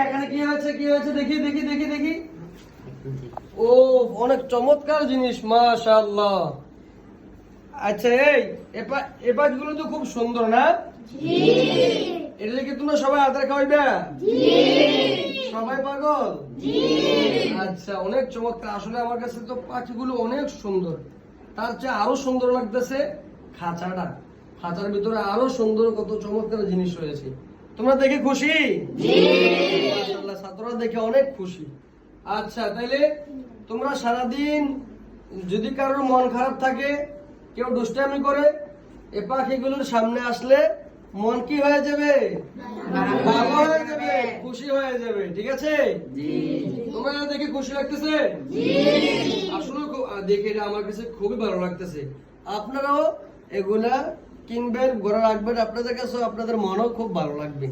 এখানে কি হয়েছে দেখি দেখি দেখি দেখি। ও অনেক চমৎকার জিনিস, মাশাআল্লাহ। আচ্ছা এই পাঁচগুলো তো খুব সুন্দর না? এটা কি তোমরা সবাই আদর খাওয়াইবে? সবাই পাগল? আচ্ছা, অনেক চমৎকার। আসলে আমার কাছে তো পাখিগুলো অনেক সুন্দর, তার চেয়ে আরো সুন্দর লাগতেছে খাঁচাটা। খাঁচার ভিতরে আরো সুন্দর কত চমৎকার জিনিস রয়েছে। তোমরা দেখে খুশি? মাশাআল্লাহ, ছাত্ররা দেখে অনেক খুশি। আচ্ছা, তাইলে তোমরা সারাদিন যদি কারোর মন খারাপ থাকে, কেউ দুষ্টামি করে, এ পাখিগুলোর সামনে আসলে মন কি হয়ে যাবে? ভালো হয়ে যাবে, খুশি হয়ে যাবে। ঠিক আছে? তোমরা দেখে খুশি লাগতেছে? আসলে দেখে আমার কাছে খুবই ভালো লাগতেছে। আপনারাও এগুলা কিনবেন, ঘরে রাখবেন, আপনাদের কাছে আপনাদের মনও খুব ভালো লাগবে।